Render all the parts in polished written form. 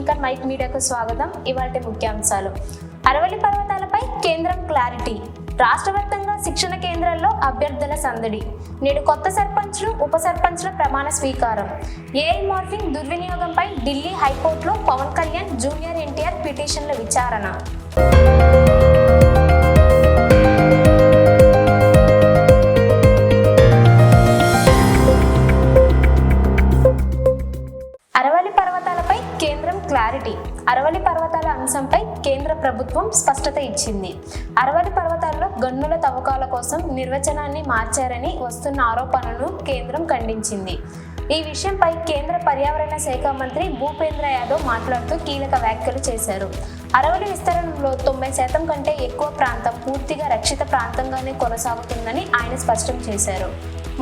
ఇంకా మైక్ మీడియాకు స్వాగతం. ఇవాల్టి ముఖ్యాంశాలు. అరవల్లి పర్వతాలపై కేంద్రం క్లారిటీ. రాష్ట్ర వ్యాప్తంగా శిక్షణ కేంద్రాల్లో అభ్యర్థుల సందడి. నేడు కొత్త సర్పంచ్లు, ఉప సర్పంచ్ల ప్రమాణ స్వీకారం. ఏఐ మార్ఫింగ్ దుర్వినియోగంపై ఢిల్లీ హైకోర్టులో పవన్ కళ్యాణ్, జూనియర్ ఎన్టీఆర్ పిటిషన్ల విచారణ. అరవల్లి పర్వతాలపై కేంద్రం క్లారిటీ. అరవల్లి పర్వతాల అంశంపై కేంద్ర ప్రభుత్వం స్పష్టత ఇచ్చింది. అరవల్లి పర్వతాల్లో గన్నుల తవ్వకాల కోసం నిర్వచనాన్ని మార్చారని వస్తున్న ఆరోపణలను కేంద్రం ఖండించింది. ఈ విషయంపై కేంద్ర పర్యావరణ శాఖ మంత్రి భూపేంద్ర యాదవ్ మాట్లాడుతూ కీలక వ్యాఖ్యలు చేశారు. అరవల్లి విస్తరణలో 90% కంటే ఎక్కువ ప్రాంతం పూర్తిగా రక్షిత ప్రాంతంగానే కొనసాగుతుందని ఆయన స్పష్టం చేశారు.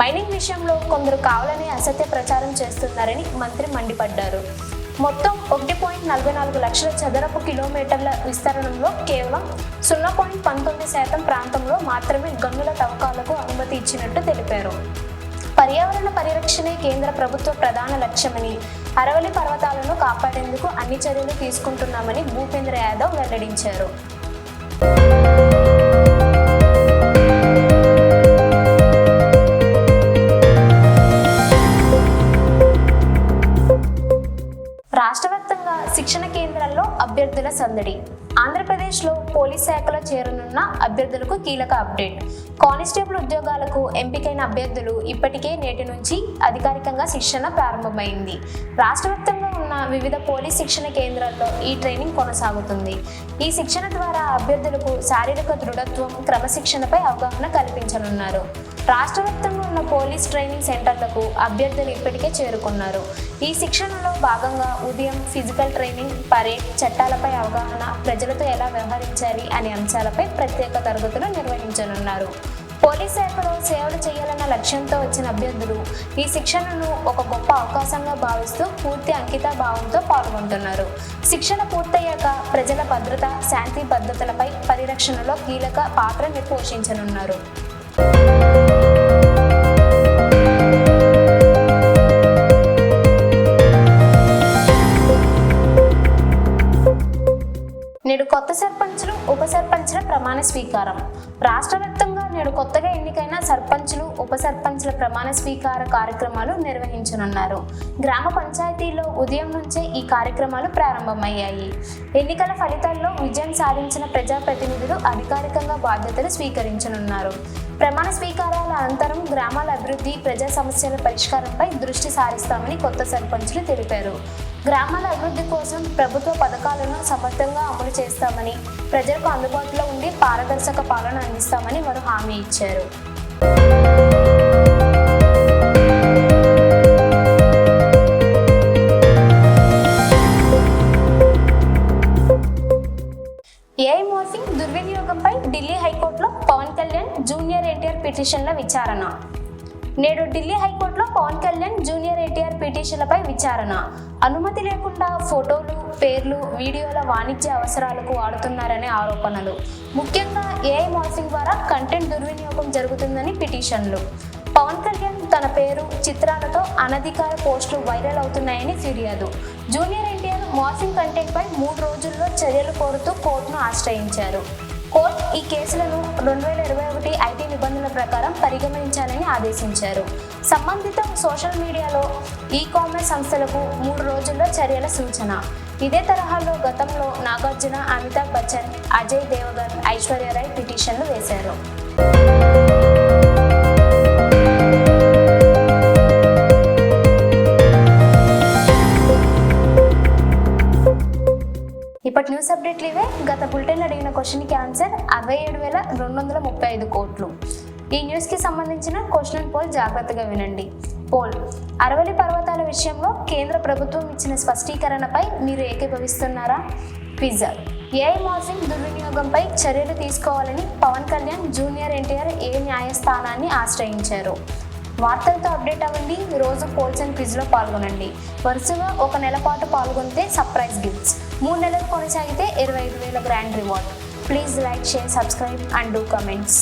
మైనింగ్ విషయంలో కొందరు కావాలని అసత్య ప్రచారం చేస్తున్నారని మంత్రి మండిపడ్డారు. మొత్తం 1.44 లక్షల చదరపు కిలోమీటర్ల విస్తరణలో కేవలం 0.19% ప్రాంతంలో మాత్రమే గన్నుల తవ్వకాలకు అనుమతి ఇచ్చినట్టు తెలిపారు. పర్యావరణ పరిరక్షణే కేంద్ర ప్రభుత్వ ప్రధాన లక్ష్యమని, అరవల్లి పర్వతాలను కాపాడేందుకు అన్ని చర్యలు తీసుకుంటున్నామని భూపేంద్ర యాదవ్ వెల్లడించారు. రాష్ట్ర వ్యాప్తంగా శిక్షణ కేంద్రాల్లో అభ్యర్థుల సందడి. ఆంధ్రప్రదేశ్లో పోలీస్ శాఖలో చేరనున్న అభ్యర్థులకు కీలక అప్డేట్. కానిస్టేబుల్ ఉద్యోగాలకు ఎంపికైన అభ్యర్థులు ఇప్పటికే నేటి నుంచి అధికారికంగా శిక్షణ ప్రారంభమైంది. రాష్ట్ర వ్యాప్తంగా ఉన్న వివిధ పోలీస్ శిక్షణ కేంద్రాల్లో ఈ ట్రైనింగ్ కొనసాగుతుంది. ఈ శిక్షణ ద్వారా అభ్యర్థులకు శారీరక దృఢత్వం, క్రమశిక్షణపై అవగాహన కల్పించనున్నారు. రాష్ట్ర వ్యాప్తంగా ఉన్న పోలీస్ ట్రైనింగ్ సెంటర్లకు అభ్యర్థులు ఇప్పటికే చేరుకున్నారు. ఈ శిక్షణలో భాగంగా ఉదయం ఫిజికల్ ట్రైనింగ్, పరేడ్, చట్టాలపై అవగాహన, ప్రజలతో ఎలా వ్యవహరించాలి అనే అంశాలపై ప్రత్యేక తరగతులు నిర్వహించనున్నారు. పోలీస్ శాఖలో సేవలు చేయాలన్న లక్ష్యంతో వచ్చిన అభ్యర్థులు ఈ శిక్షణను ఒక గొప్ప అవకాశంగా భావిస్తూ పూర్తి అంకిత భావంతో పాల్గొంటున్నారు. శిక్షణ పూర్తయ్యాక ప్రజల భద్రత, శాంతి భద్రతలపై పరిరక్షణలో కీలక పాత్రని పోషించనున్నారు. నేడు కొత్త సర్పంచ్లు, ఉప సర్పంచ్ల ప్రమాణ స్వీకారం. రాష్ట్ర వ్యాప్తంగా నేడు కొత్తగా ఎన్నికైన సర్పంచ్లు, ఉప సర్పంచ్ల ప్రమాణ స్వీకార కార్యక్రమాలు నిర్వహించనున్నారు. గ్రామ పంచాయతీల్లో ఉదయం నుంచే ఈ కార్యక్రమాలు ప్రారంభమయ్యాయి. ఎన్నికల ఫలితాల్లో విజయం సాధించిన ప్రజాప్రతినిధులు అధికారికంగా బాధ్యతలు స్వీకరించనున్నారు. ప్రమాణ స్వీకారాల అనంతరం గ్రామాల అభివృద్ధి, ప్రజా సమస్యల పరిష్కారంపై దృష్టి సారిస్తామని కొత్త సర్పంచ్లు తెలిపారు. గ్రామాల అభివృద్ధి కోసం ప్రభుత్వ పథకాలను సమర్థంగా అమలు చేస్తామని, ప్రజలకు అందుబాటులో ఉండి పారదర్శక పాలన అందిస్తామని వారు హామీ ఇచ్చారు. ఏఐ మార్ఫింగ్ దుర్వినియోగంపై ఢిల్లీ హైకోర్టులో పవన్ కళ్యాణ్, జూనియర్ ఎన్టీఆర్ పిటిషన్ల విచారణ. నేడు ఢిల్లీ హైకోర్టులో పవన్ కళ్యాణ్, జూనియర్ ఎన్టీఆర్ పిటిషన్లపై విచారణ. అనుమతి లేకుండా ఫోటోలు, పేర్లు, వీడియోల వాణిజ్య అవసరాలకు వాడుతున్నారనే ఆరోపణలు. ముఖ్యంగా ఏఐ మార్ఫింగ్ ద్వారా కంటెంట్ దుర్వినియోగం జరుగుతుందని పిటిషన్లు. పవన్ కళ్యాణ్ తన పేరు, చిత్రాలతో అనధికార పోస్టులు వైరల్ అవుతున్నాయని ఫిర్యాదు. జూనియర్ ఎన్టీఆర్ మార్ఫింగ్ కంటెంట్పై 3 రోజుల్లో చర్యలు కోరుతూ కోర్టును ఆశ్రయించారు. కోర్టు ఈ కేసులను 2021 ఐటీ నిబంధనల ప్రకారం పరిగణించాలని ఆదేశించారు. సంబంధిత సోషల్ మీడియాలో ఈ-కామర్స్ సంస్థలకు 3 రోజుల్లో చర్యల సూచన. ఇదే తరహాలో గతంలో నాగార్జున, అమితాబ్ బచ్చన్, అజయ్ దేవగన్, ఐశ్వర్య రాయ్ పిటిషన్లు వేశారు. ఇప్పటి న్యూస్ అప్డేట్లు ఇవే. గత బులెటిన్ అడిగిన క్వశ్చన్కి ఆన్సర్ 67,235 కోట్లు. ఈ న్యూస్కి సంబంధించిన క్వశ్చన్ అండ్ పోల్ జాగ్రత్తగా వినండి. పోల్: అరవల్లి పర్వతాల విషయంలో కేంద్ర ప్రభుత్వం ఇచ్చిన స్పష్టీకరణపై మీరు ఏకీభవిస్తున్నారా? క్విజ్: ఏఐ మార్ఫింగ్ దుర్వినియోగంపై చర్యలు తీసుకోవాలని పవన్ కళ్యాణ్, జూనియర్ ఎన్టీఆర్ ఏ న్యాయస్థానాన్ని ఆశ్రయించారు? వార్తలతో అప్డేట్ అవ్వండి. రోజు పోల్స్ అండ్ క్విజ్లో పాల్గొనండి. వరుసగా 1 నెల పాటు పాల్గొంటే సర్ప్రైజ్ గిఫ్ట్స్, 3 నెలలు కొనసాగితే 25,000 grand reward. Please like, share, subscribe and do comments.